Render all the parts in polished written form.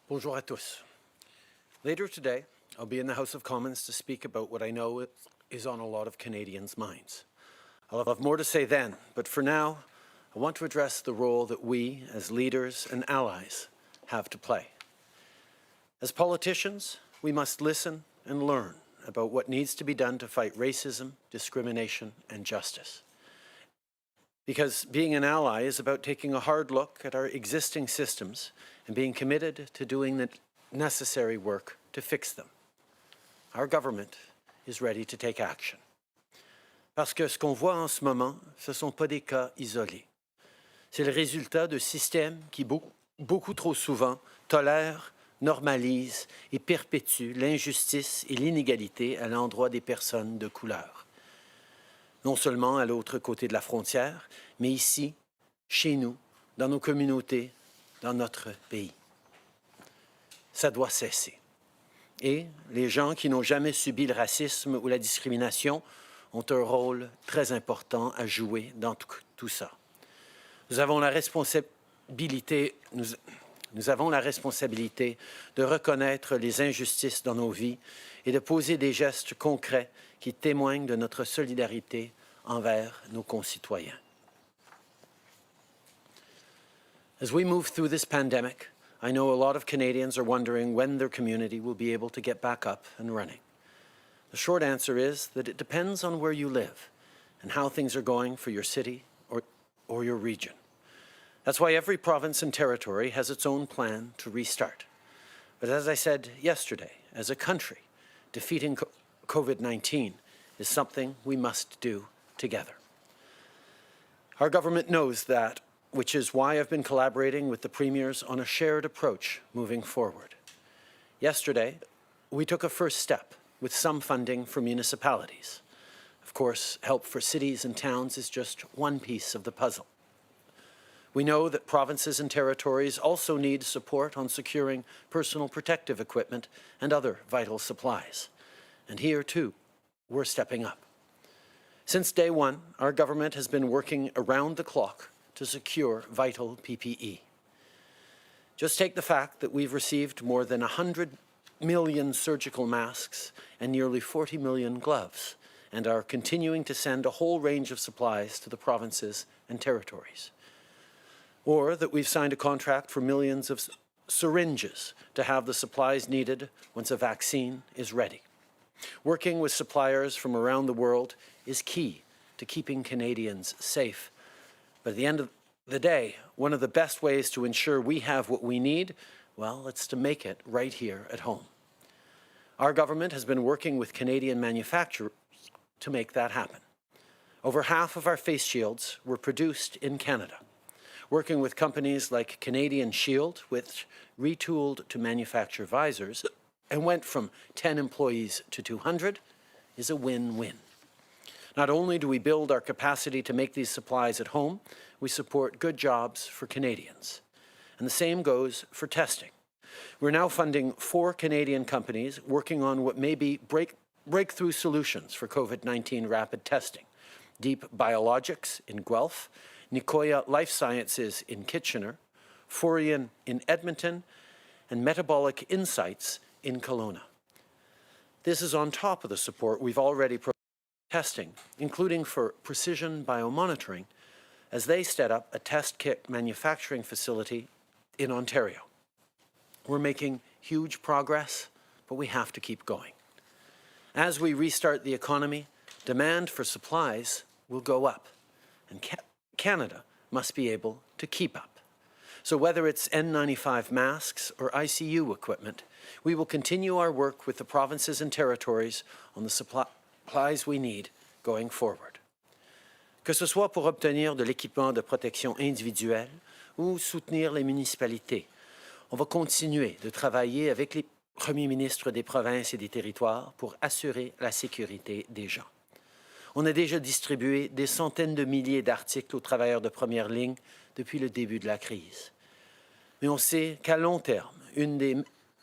Bonjour à tous. Later today, I'll be in the House of Commons to speak about what I know is on a lot of Canadians' minds. I'll have more to say then, but for now, I want to address the role that we, as leaders and allies, have to play. As politicians, we must listen and learn about what needs to be done to fight racism, discrimination, and justice. Because being an ally is about taking a hard look at our existing systems and being committed to doing the necessary work to fix them. Our government is ready to take action. Parce que ce qu'on voit en ce moment, ce ne sont pas des cas isolés. C'est le résultat de systèmes qui, beaucoup trop souvent, tolèrent, normalisent et perpétuent l'injustice et l'inégalité à l'endroit des personnes de couleur. Non seulement à l'autre côté de la frontière, mais ici, chez nous, dans nos communautés, dans notre pays. Ça doit cesser. Et les gens qui n'ont jamais subi le racisme ou la discrimination ont un rôle très important à jouer dans tout ça. Nous avons la responsabilité de reconnaître les injustices dans nos vies et de poser des gestes concrets qui témoignent de notre solidarité envers nos concitoyens. As we move through this pandemic, I know a lot of Canadians are wondering when their community will be able to get back up and running. The short answer is that it depends on where you live and how things are going for your city or your region. That's why every province and territory has its own plan to restart. But as I said yesterday, as a country, defeating COVID-19 is something we must do together. Our government knows that, which is why I've been collaborating with the premiers on a shared approach moving forward. Yesterday, we took a first step with some funding for municipalities. Of course, help for cities and towns is just one piece of the puzzle. We know that provinces and territories also need support on securing personal protective equipment and other vital supplies. And here, too, we're stepping up. Since day one, our government has been working around the clock to secure vital PPE. Just take the fact that we've received more than 100 million surgical masks and nearly 40 million gloves, and are continuing to send a whole range of supplies to the provinces and territories. Or that we've signed a contract for millions of syringes to have the supplies needed once a vaccine is ready. Working with suppliers from around the world is key to keeping Canadians safe. But at the end of the day, one of the best ways to ensure we have what we need, well, it's to make it right here at home. Our government has been working with Canadian manufacturers to make that happen. Over half of our face shields were produced in Canada. Working with companies like Canadian Shield, which retooled to manufacture visors and went from 10 employees to 200, is a win-win. Not only do we build our capacity to make these supplies at home, we support good jobs for Canadians. And the same goes for testing. We're now funding 4 Canadian companies working on what may be breakthrough solutions for COVID-19 rapid testing. Deep Biologics in Guelph, Nicoya Life Sciences in Kitchener, Forian in Edmonton, and Metabolic Insights in Kelowna. This is on top of the support we've already provided testing, including for precision biomonitoring, as they set up a test kit manufacturing facility in Ontario. We're making huge progress, but we have to keep going. As we restart the economy, demand for supplies will go up, and Canada must be able to keep up. So whether it's N95 masks or ICU equipment, we will continue our work with the provinces and territories on the supplies we need going forward. Que ce soit pour obtenir de l'équipement de protection individuelle ou soutenir les municipalités, on va continuer de travailler avec les premiers ministres des provinces et des territoires pour assurer la sécurité des gens. On a déjà distribué des centaines de milliers d'articles aux travailleurs de première ligne depuis le début de la crise. Mais on sait qu'à long terme, une des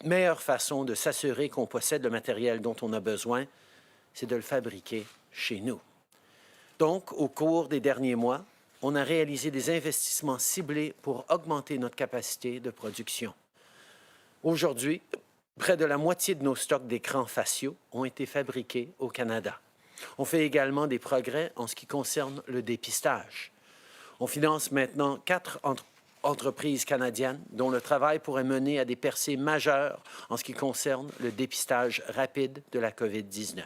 meilleures façons de s'assurer qu'on possède le matériel dont on a besoin, c'est de le fabriquer chez nous. Donc, au cours des derniers mois, on a réalisé des investissements ciblés pour augmenter notre capacité de production. Aujourd'hui, près de la moitié de nos stocks d'écrans faciaux ont été fabriqués au Canada. On fait également des progrès en ce qui concerne le dépistage. On finance maintenant 4 entreprises canadiennes dont le travail pourrait mener à des percées majeures en ce qui concerne le dépistage rapide de la COVID-19.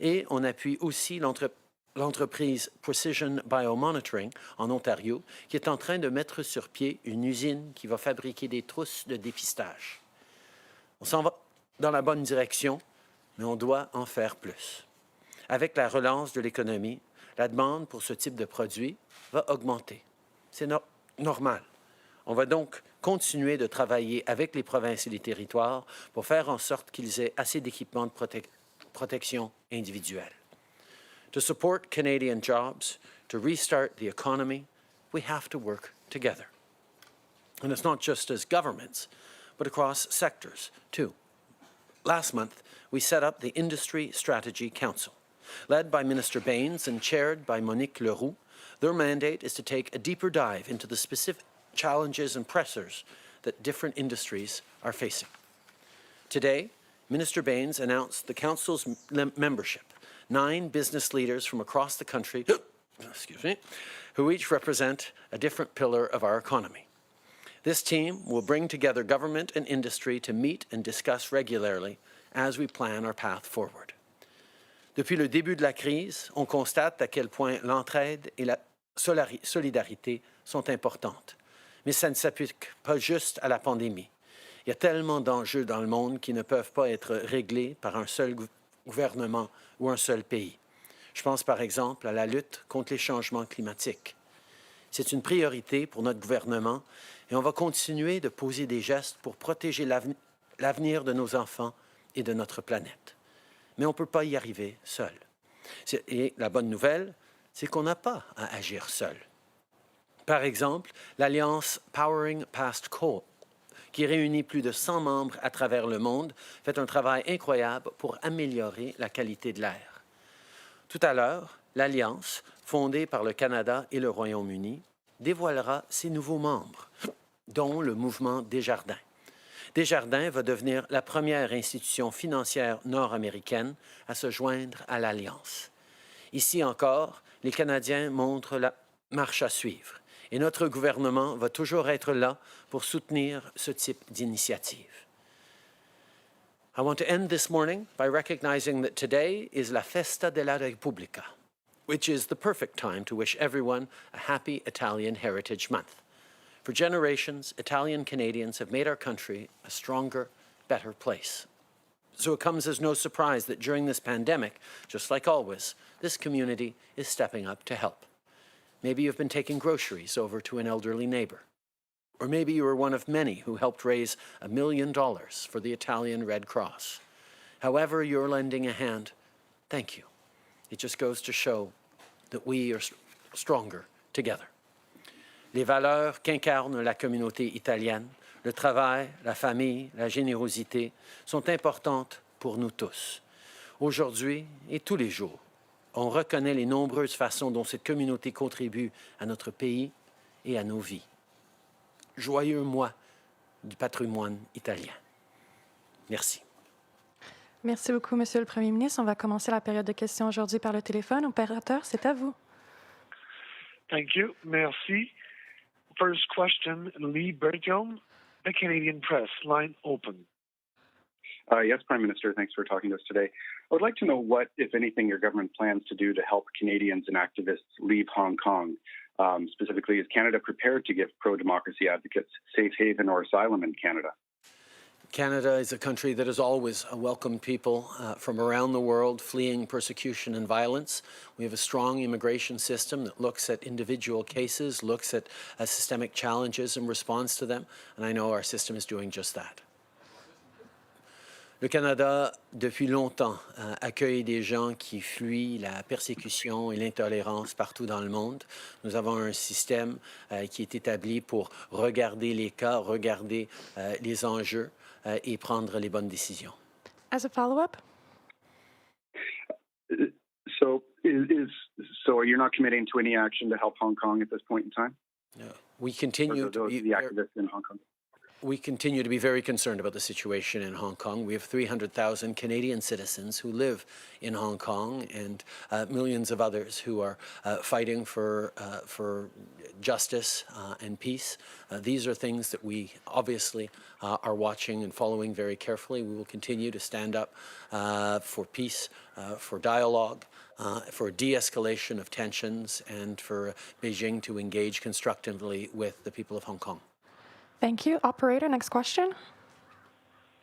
Et on appuie aussi l'entreprise Precision Biomonitoring en Ontario, qui est en train de mettre sur pied une usine qui va fabriquer des trousses de dépistage. On s'en va dans la bonne direction, mais on doit en faire plus. Avec la relance de l'économie, la demande pour ce type de produit va augmenter. C'est normal. On va donc continuer de travailler avec les provinces et les territoires pour faire en sorte qu'ils aient assez d'équipements de protection individuelle. To support Canadian jobs, to restart the economy, we have to work together. And it's not just as governments, but across sectors, too. Last month, we set up the Industry Strategy Council. Led by Minister Baines and chaired by Monique Leroux, their mandate is to take a deeper dive into the specific challenges and pressures that different industries are facing. Today, Minister Baines announced the Council's membership, 9 business leaders from across the country, who each represent a different pillar of our economy. This team will bring together government and industry to meet and discuss regularly as we plan our path forward. Depuis le début de la crise, on constate à quel point l'entraide et la solidarité sont importantes. Mais ça ne s'applique pas juste à la pandémie. Il y a tellement d'enjeux dans le monde qui ne peuvent pas être réglés par un seul gouvernement ou un seul pays. Je pense par exemple à la lutte contre les changements climatiques. C'est une priorité pour notre gouvernement et on va continuer de poser des gestes pour protéger l'avenir de nos enfants et de notre planète. Mais on ne peut pas y arriver seul. Et la bonne nouvelle, c'est qu'on n'a pas à agir seul. Par exemple, l'Alliance Powering Past Coal, qui réunit plus de 100 membres à travers le monde, fait un travail incroyable pour améliorer la qualité de l'air. Tout à l'heure, l'Alliance, fondée par le Canada et le Royaume-Uni, dévoilera ses nouveaux membres, dont le mouvement Desjardins. Desjardins va devenir la première institution financière nord-américaine à se joindre à l'Alliance. Ici encore, les Canadiens montrent la marche à suivre et notre gouvernement va toujours être là pour soutenir ce type d'initiative. I want to end this morning by recognizing that today is la Festa della Repubblica, which is the perfect time to wish everyone a happy Italian Heritage Month. For generations, Italian Canadians have made our country a stronger, better place. So it comes as no surprise that during this pandemic, just like always, this community is stepping up to help. Maybe you've been taking groceries over to an elderly neighbor. Or maybe you were one of many who helped raise $1 million for the Italian Red Cross. However you're lending a hand, thank you. It just goes to show that we are stronger together. Les valeurs qu'incarne la communauté italienne, le travail, la famille, la générosité, sont importantes pour nous tous. Aujourd'hui et tous les jours, on reconnaît les nombreuses façons dont cette communauté contribue à notre pays et à nos vies. Joyeux mois du patrimoine italien. Merci. Merci beaucoup, Monsieur le Premier ministre. On va commencer la période de questions aujourd'hui par le téléphone. Opérateur, c'est à vous. Thank you. Merci. First question, Lee Bertium, The Canadian Press, line open. Yes, Prime Minister, thanks for talking to us today. I would like to know what, if anything, your government plans to do to help Canadians and activists leave Hong Kong. Specifically, is Canada prepared to give pro-democracy advocates safe haven or asylum in Canada? Canada is a country that has always welcomed people from around the world fleeing persecution and violence. We have a strong immigration system that looks at individual cases, looks at systemic challenges and responds to them, and I know our system is doing just that. Le Canada, depuis longtemps, accueille des gens qui fuient la persécution et l'intolérance partout dans le monde. Nous avons un système qui est établi pour regarder les cas, regarder les enjeux et prendre les bonnes décisions. As a follow-up? So you're not committing to any action to help Hong Kong at this point in time? We continue to be the activists in Hong Kong. We continue to be very concerned about the situation in Hong Kong. We have 300,000 Canadian citizens who live in Hong Kong and millions of others who are fighting for justice and peace. These are things that we obviously are watching and following very carefully. We will continue to stand up for peace, for dialogue, for de-escalation of tensions, and for Beijing to engage constructively with the people of Hong Kong. Thank you. Operator, next question.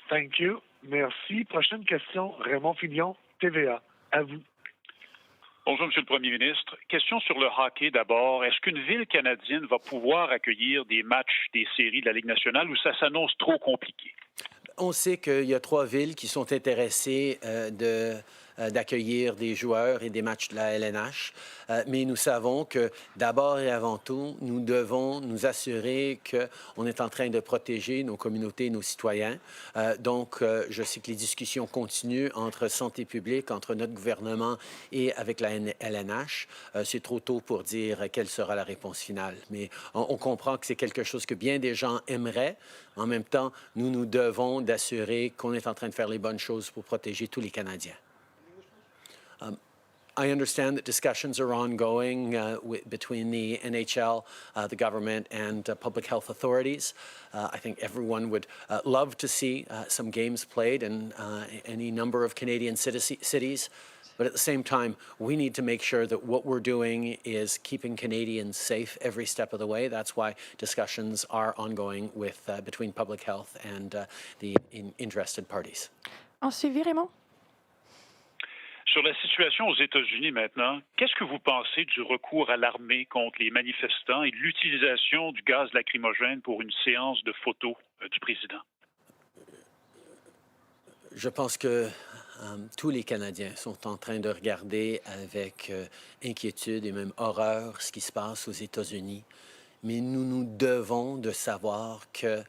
Thank you. Merci. Prochaine question, Raymond Fillon, TVA. À vous. Bonjour, Monsieur le Premier ministre. Question sur le hockey d'abord. Est-ce qu'une ville canadienne va pouvoir accueillir des matchs des séries de la Ligue nationale ou ça s'annonce trop compliqué? On sait qu'il y a 3 villes qui sont intéressées d'accueillir des joueurs et des matchs de la LNH, mais nous savons que d'abord et avant tout, nous devons nous assurer qu'on est en train de protéger nos communautés et nos citoyens. Donc, je sais que les discussions continuent entre santé publique, entre notre gouvernement et avec la LNH. C'est trop tôt pour dire quelle sera la réponse finale, mais on comprend que c'est quelque chose que bien des gens aimeraient. En même temps, nous devons d'assurer qu'on est en train de faire les bonnes choses pour protéger tous les Canadiens. I understand that discussions are ongoing between the NHL, the government, and public health authorities. I think everyone would love to see some games played in any number of Canadian cities. But at the same time, we need to make sure that what we're doing is keeping Canadians safe every step of the way. That's why discussions are ongoing with between public health and the interested parties. En suivi, Raymond. Sur la situation aux États-Unis maintenant, qu'est-ce que vous pensez du recours à l'armée contre les manifestants et de l'utilisation du gaz lacrymogène pour une séance de photos du président? Je pense que tous les Canadiens sont en train de regarder avec inquiétude et même horreur ce qui se passe aux États-Unis. Mais nous devons de savoir que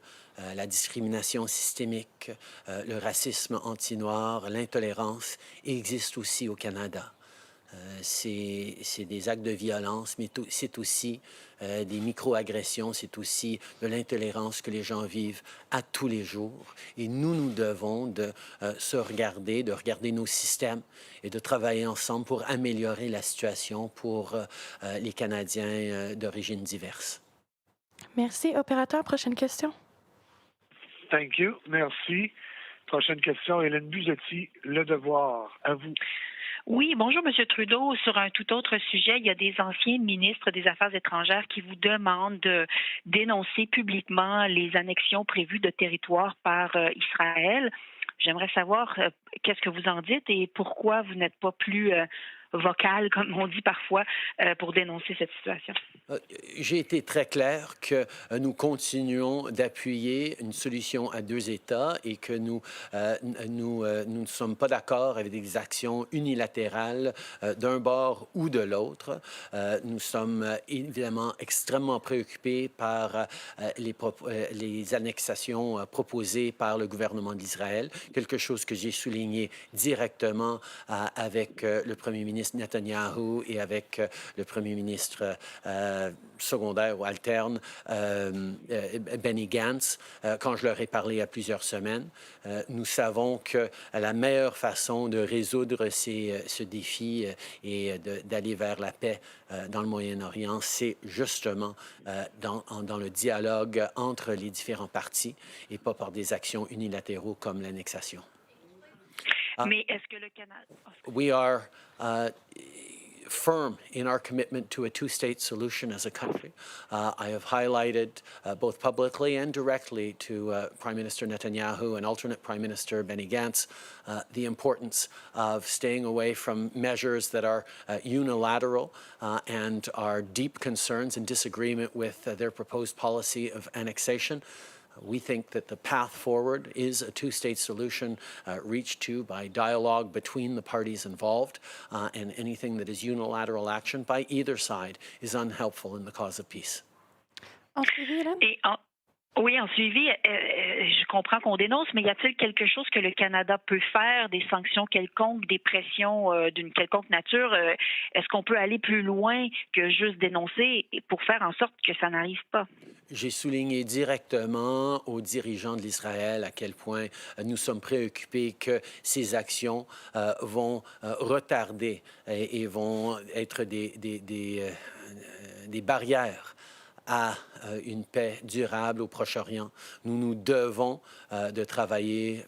la discrimination systémique, le racisme anti-noir, l'intolérance existent aussi au Canada. C'est des actes de violence, mais c'est aussi des micro-agressions, c'est aussi de l'intolérance que les gens vivent à tous les jours. Et nous devons de se regarder, de regarder nos systèmes et de travailler ensemble pour améliorer la situation pour les Canadiens d'origine diverse. Merci. Opérateur, prochaine question. Thank you. Merci. Prochaine question, Hélène Buzetti, Le Devoir. À vous. Oui, bonjour, M. Trudeau. Sur un tout autre sujet, il y a des anciens ministres des Affaires étrangères qui vous demandent de dénoncer publiquement les annexions prévues de territoires par Israël. J'aimerais savoir qu'est-ce que vous en dites et pourquoi vous n'êtes pas plus vocal, comme on dit parfois, pour dénoncer cette situation. J'ai été très clair que nous continuons d'appuyer une solution à 2 États et que nous ne sommes pas d'accord avec des actions unilatérales d'un bord ou de l'autre. Nous sommes évidemment extrêmement préoccupés par les annexations proposées par le gouvernement d'Israël, quelque chose que j'ai souligné directement avec le premier ministre Netanyahu et avec le premier ministre secondaire ou alterne, Benny Gantz, quand je leur ai parlé il y a plusieurs semaines. Nous savons que la meilleure façon de résoudre ce défi et d'aller vers la paix dans le Moyen-Orient, c'est justement dans le dialogue entre les différents partis et pas par des actions unilatéraux comme l'annexation. Mais est-ce que le Canada... We are firm in our commitment to a 2-state solution as a country. I have highlighted both publicly and directly to Prime Minister Netanyahu and alternate Prime Minister Benny Gantz the importance of staying away from measures that are unilateral and are deep concerns and disagreement with their proposed policy of annexation. We think that the path forward is a 2-state solution reached to by dialogue between the parties involved, and anything that is unilateral action by either side is unhelpful in the cause of peace. En suivi, Hélène? Oui, en suivi, je comprends qu'on dénonce, mais y a-t-il quelque chose que le Canada peut faire, des sanctions quelconques, des pressions d'une quelconque nature? Est-ce qu'on peut aller plus loin que juste dénoncer pour faire en sorte que ça n'arrive pas? J'ai souligné directement aux dirigeants de l'Israël à quel point nous sommes préoccupés que ces actions vont retarder et vont être des barrières à une paix durable au Proche-Orient. Nous nous devons de travailler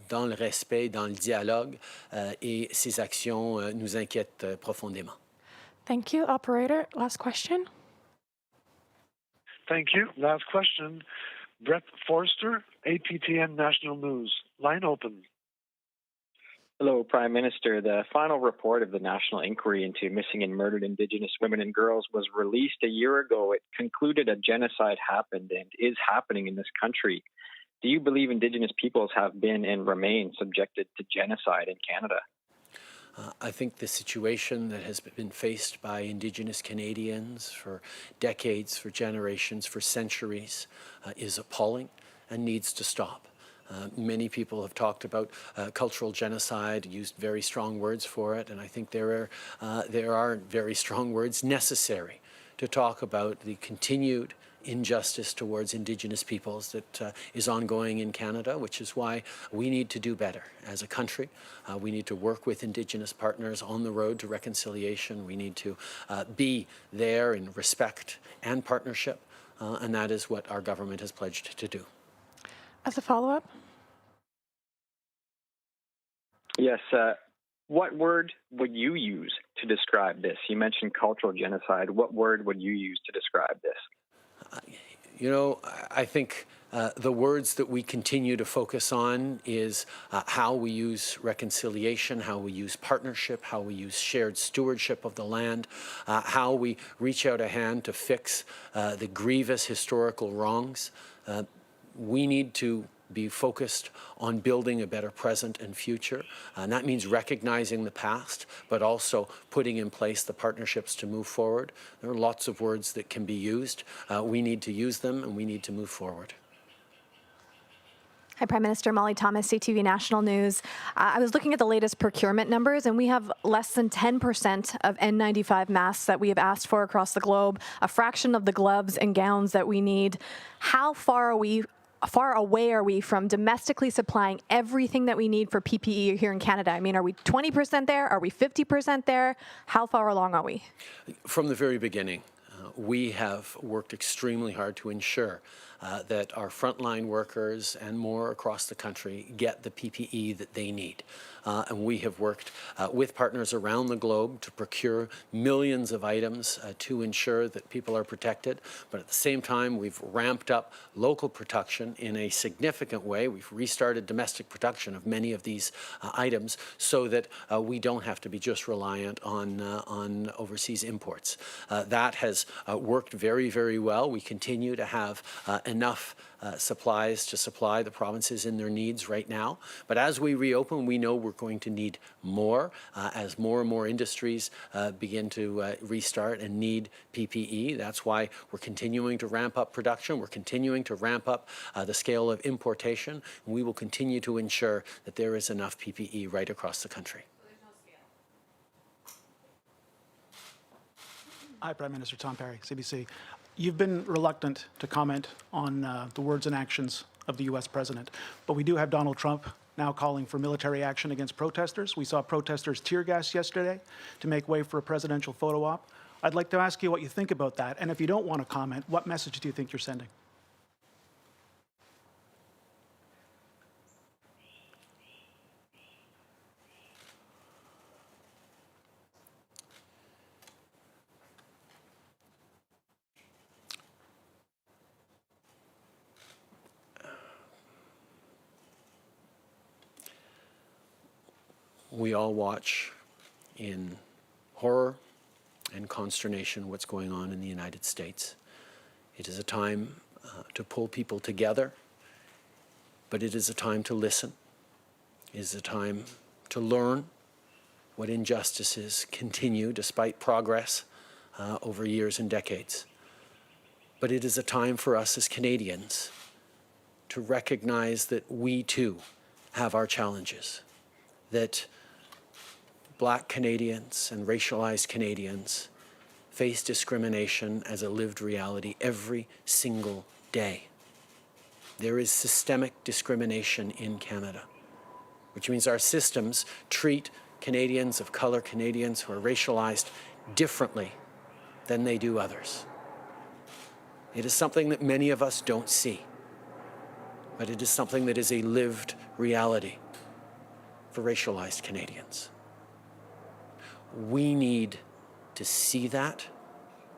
dans le respect, dans le dialogue, et ces actions nous inquiètent profondément. Thank you. Operator, last question. Thank you. Last question. Brett Forster, APTN National News. Line open. Hello, Prime Minister. The final report of the National Inquiry into Missing and Murdered Indigenous Women and Girls was released a year ago. It concluded a genocide happened and is happening in this country. Do you believe Indigenous peoples have been and remain subjected to genocide in Canada? I think the situation that has been faced by Indigenous Canadians for decades, for generations, for centuries is appalling and needs to stop. Many people have talked about cultural genocide, used very strong words for it, and I think there are very strong words necessary to talk about the continued injustice towards Indigenous peoples that is ongoing in Canada, which is why we need to do better as a country. We need to work with Indigenous partners on the road to reconciliation. We need to be there in respect and partnership, and that is what our government has pledged to do. As a follow-up. Yes. What word would you use to describe this? You mentioned cultural genocide. What word would you use to describe this? You know, I think the words that we continue to focus on is how we use reconciliation, how we use partnership, how we use shared stewardship of the land, how we reach out a hand to fix the grievous historical wrongs. We need to be focused on building a better present and future. And that means recognizing the past, but also putting in place the partnerships to move forward. There are lots of words that can be used. We need to use them, and we need to move forward. Hi, Prime Minister. Molly Thomas, CTV National News. I was looking at the latest procurement numbers, and we have less than 10% of N95 masks that we have asked for across the globe, a fraction of the gloves and gowns that we need. How far away are we from domestically supplying everything that we need for PPE here in Canada? I mean, are we 20% there? Are we 50% there? How far along are we? From the very beginning, we have worked extremely hard to ensure that our frontline workers and more across the country get the PPE that they need. And we have worked with partners around the globe to procure millions of items to ensure that people are protected. But at the same time, we've ramped up local production in a significant way. We've restarted domestic production of many of these items so that we don't have to be just reliant on overseas imports. That has worked very, very well. We continue to have enough supplies to supply the provinces in their needs right now. But as we reopen, we know we're going to need more as more and more industries begin to restart and need PPE. That's why we're continuing to ramp up production. We're continuing to ramp up the scale of importation. And we will continue to ensure that there is enough PPE right across the country. Hi, Prime Minister. Tom Perry, CBC. You've been reluctant to comment on the words and actions of the U.S. president, but we do have Donald Trump now calling for military action against protesters. We saw protesters tear gas yesterday to make way for a presidential photo op. I'd like to ask you what you think about that, and if you don't want to comment, what message do you think you're sending? We all watch in horror and consternation what's going on in the United States. It is a time to pull people together, but it is a time to listen. It is a time to learn what injustices continue despite progress over years and decades. But it is a time for us as Canadians to recognize that we too have our challenges, that Black Canadians and racialized Canadians face discrimination as a lived reality every single day. There is systemic discrimination in Canada, which means our systems treat Canadians of color, Canadians who are racialized, differently than they do others. It is something that many of us don't see, but it is something that is a lived reality for racialized Canadians. We need to see that,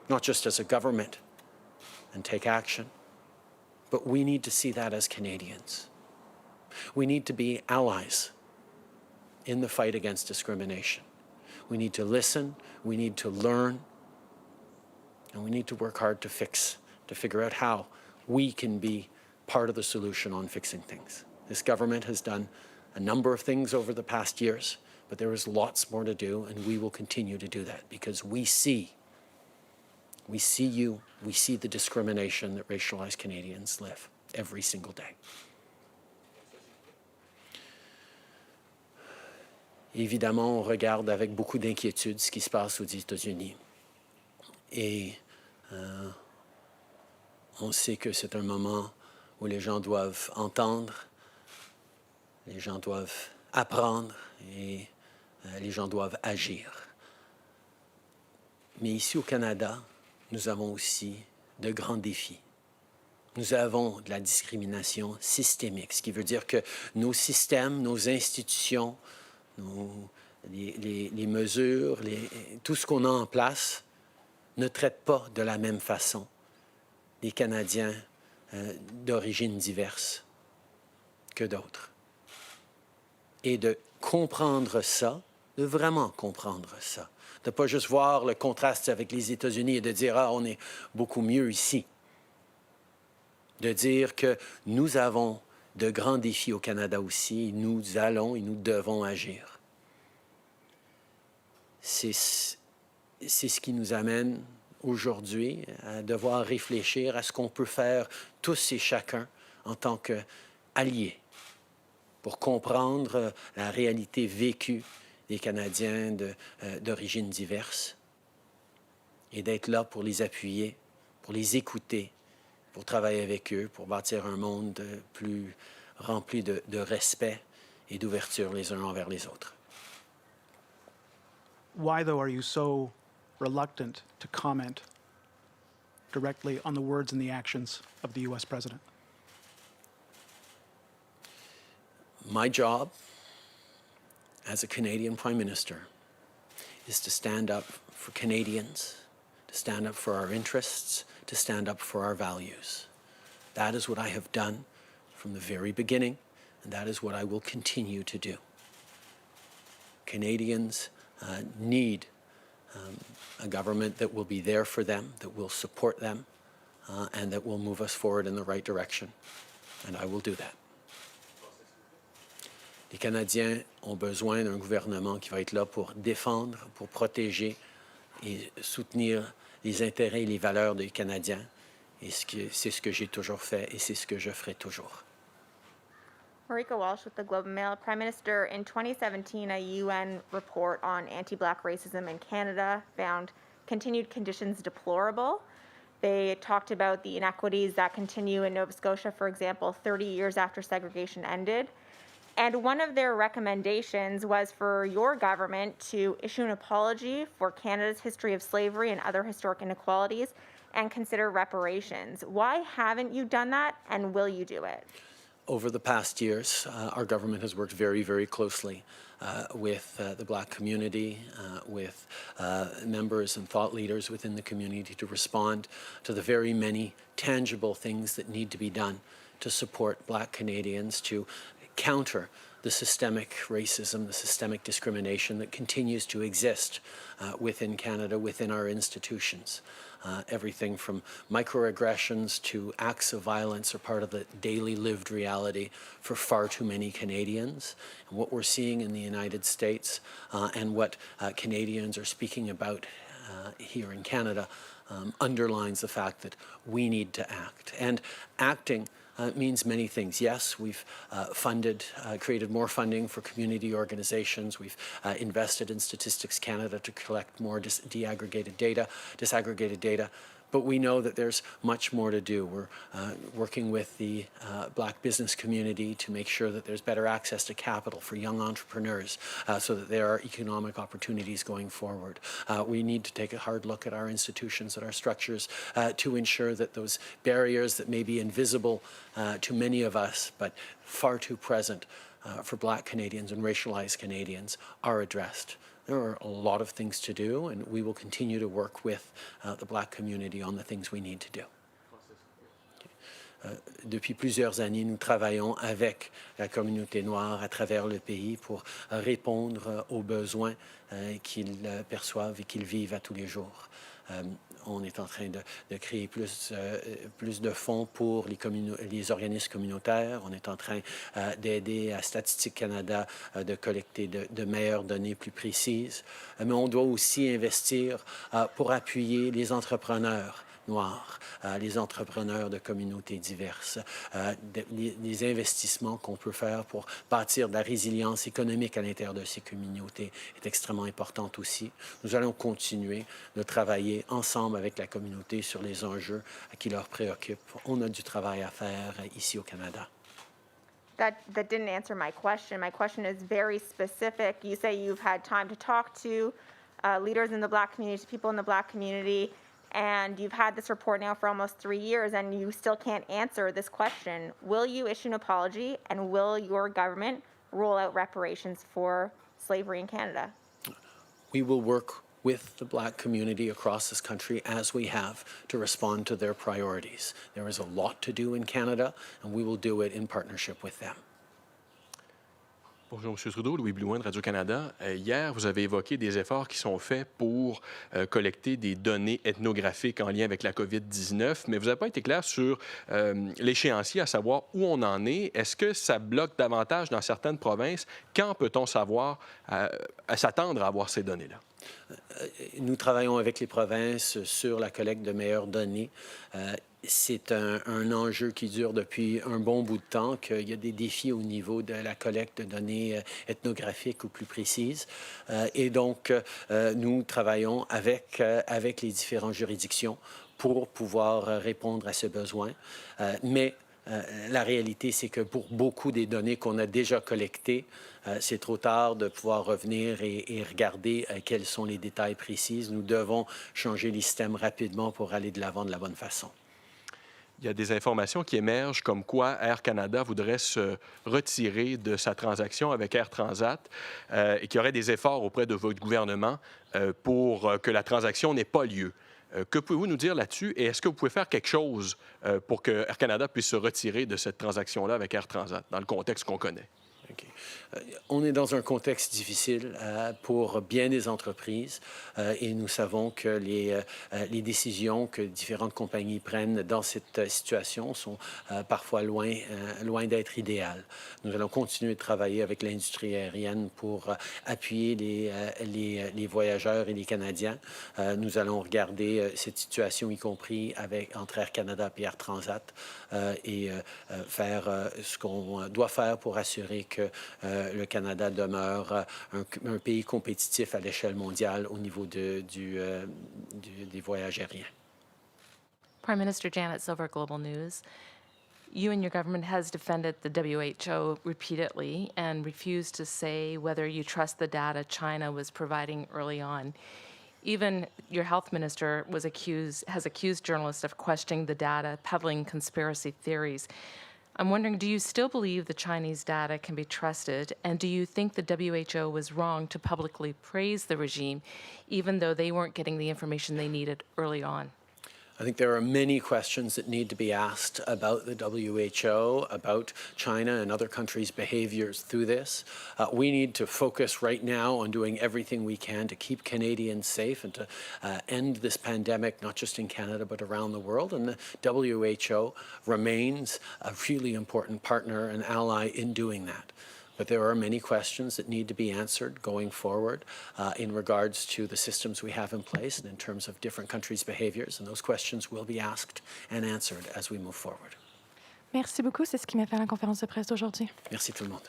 not just as a government and take action, but we need to see that as Canadians. We need to be allies in the fight against discrimination. We need to listen, we need to learn, and we need to work hard to figure out how we can be part of the solution on fixing things. This government has done a number of things over the past years, but there is lots more to do, and we will continue to do that because we see you, we see the discrimination that racialized Canadians live every single day. Évidemment, on regarde avec beaucoup d'inquiétude ce qui se passe aux États-Unis. Et on sait que c'est un moment où les gens doivent entendre, les gens doivent apprendre et les gens doivent agir. Mais ici au Canada, nous avons aussi de grands défis. Nous avons de la discrimination systémique, ce qui veut dire que nos systèmes, nos institutions, les mesures, tout ce qu'on a en place ne traite pas de la même façon les Canadiens d'origine diverse que d'autres. Et de comprendre ça, de vraiment comprendre ça, de ne pas juste voir le contraste avec les États-Unis et de dire « Ah, on est beaucoup mieux ici », de dire que nous avons de grands défis au Canada aussi, et nous allons et nous devons agir. C'est ce qui nous amène aujourd'hui à devoir réfléchir à ce qu'on peut faire tous et chacun en tant qu'alliés pour comprendre la réalité vécue des Canadiens d'origine diverse et d'être là pour les appuyer, pour les écouter, pour travailler avec eux, pour bâtir un monde plus rempli de respect et d'ouverture les uns envers les autres. Why, though, are you so reluctant to comment directly on the words and the actions of the U.S. president? My job as a Canadian Prime Minister is to stand up for Canadians, to stand up for our interests, to stand up for our values. That is what I have done from the very beginning, and that is what I will continue to do. Canadians need a government that will be there for them, that will support them, and that will move us forward in the right direction. And I will do that. Les Canadiens ont besoin d'un gouvernement qui va être là pour défendre, pour protéger et soutenir les intérêts et les valeurs des Canadiens. Et c'est ce que j'ai toujours fait et c'est ce que je ferai toujours. Marika Walsh with the Globe and Mail. Prime Minister, in 2017, a UN report on anti-Black racism in Canada found continued conditions deplorable. They talked about the inequities that continue in Nova Scotia, for example, 30 years after segregation ended. And one of their recommendations was for your government to issue an apology for Canada's history of slavery and other historic inequalities and consider reparations. Why haven't you done that, and will you do it? Over the past years, our government has worked very, very closely with the Black community, with members and thought leaders within the community to respond to the very many tangible things that need to be done to support Black Canadians, to counter the systemic racism, the systemic discrimination that continues to exist within Canada, within our institutions. Everything from microaggressions to acts of violence are part of the daily lived reality for far too many Canadians. And what we're seeing in the United States and what Canadians are speaking about here in Canada underlines the fact that we need to act. And acting means many things. Yes, we've created more funding for community organizations. We've invested in Statistics Canada to collect more disaggregated data. But we know that there's much more to do. We're working with the Black business community to make sure that there's better access to capital for young entrepreneurs so that there are economic opportunities going forward. We need to take a hard look at our institutions and our structures to ensure that those barriers that may be invisible to many of us, but far too present for Black Canadians and racialized Canadians, are addressed. There are a lot of things to do, and we will continue to work with the Black community on the things we need to do. Depuis plusieurs années, nous travaillons avec la communauté noire à travers le pays pour répondre aux besoins qu'ils perçoivent et qu'ils vivent à tous les jours. On est en train de créer plus de fonds pour les organismes communautaires. On est en train d'aider à Statistique Canada de collecter de meilleures données plus précises. Mais on doit aussi investir pour appuyer les entrepreneurs noirs, les entrepreneurs de communautés diverses, les investissements qu'on peut faire pour bâtir de la résilience économique à l'intérieur de ces communautés est extrêmement importante aussi. Nous allons continuer de travailler ensemble avec la communauté sur les enjeux qui leur préoccupent. On a du travail à faire ici au Canada. That didn't answer my question. My question is very specific. You say you've had time to talk to leaders in the Black community, people in the Black community, and you've had this report now for almost 3 years, and you still can't answer this question. Will you issue an apology, and will your government roll out reparations for slavery in Canada? We will work with the Black community across this country, as we have, to respond to their priorities. There is a lot to do in Canada, and we will do it in partnership with them. Bonjour, M. Trudeau. Louis Blouin de Radio-Canada. Hier, vous avez évoqué des efforts qui sont faits pour collecter des données ethnographiques en lien avec la COVID-19, mais vous n'avez pas été clair sur l'échéancier, à savoir où on en est. Est-ce que ça bloque davantage dans certaines provinces? Quand peut-on savoir, s'attendre à avoir ces données-là? Nous travaillons avec les provinces sur la collecte de meilleures données. C'est un enjeu qui dure depuis un bon bout de temps, qu'il y a des défis au niveau de la collecte de données ethnographiques ou plus précises. Et donc, nous travaillons avec les différentes juridictions pour pouvoir répondre à ce besoin. Mais la réalité, c'est que pour beaucoup des données qu'on a déjà collectées, c'est trop tard de pouvoir revenir et regarder quels sont les détails précis. Nous devons changer les systèmes rapidement pour aller de l'avant de la bonne façon. Il y a des informations qui émergent comme quoi Air Canada voudrait se retirer de sa transaction avec Air Transat et qu'il y aurait des efforts auprès de votre gouvernement pour que la transaction n'ait pas lieu. Que pouvez-vous nous dire là-dessus et est-ce que vous pouvez faire quelque chose pour que Air Canada puisse se retirer de cette transaction-là avec Air Transat dans le contexte qu'on connaît? Okay. On est dans un contexte difficile pour bien des entreprises et nous savons que les décisions que différentes compagnies prennent dans cette situation sont parfois loin d'être idéales. Nous allons continuer de travailler avec l'industrie aérienne pour appuyer les voyageurs et les Canadiens. Nous allons regarder cette situation, y compris entre Air Canada et Air Transat, et faire ce qu'on doit faire pour assurer que le Canada demeure un pays compétitif à l'échelle mondiale au niveau des voyages aériens. Prime Minister Janet Silver, Global News. You and your government has defended the WHO repeatedly and refused to say whether you trust the data China was providing early on. Even your health minister has accused journalists of questioning the data, peddling conspiracy theories. I'm wondering, do you still believe the Chinese data can be trusted? And do you think the WHO was wrong to publicly praise the regime, even though they weren't getting the information they needed early on? I think there are many questions that need to be asked about the WHO, about China and other countries' behaviors through this. We need to focus right now on doing everything we can to keep Canadians safe and to end this pandemic, not just in Canada, but around the world. And the WHO remains a really important partner and ally in doing that. But there are many questions that need to be answered going forward in regards to the systems we have in place and in terms of different countries' behaviors, and those questions will be asked and answered as we move forward. Merci beaucoup. C'est ce qui m'a fait la conférence de presse d'aujourd'hui. Merci tout le monde.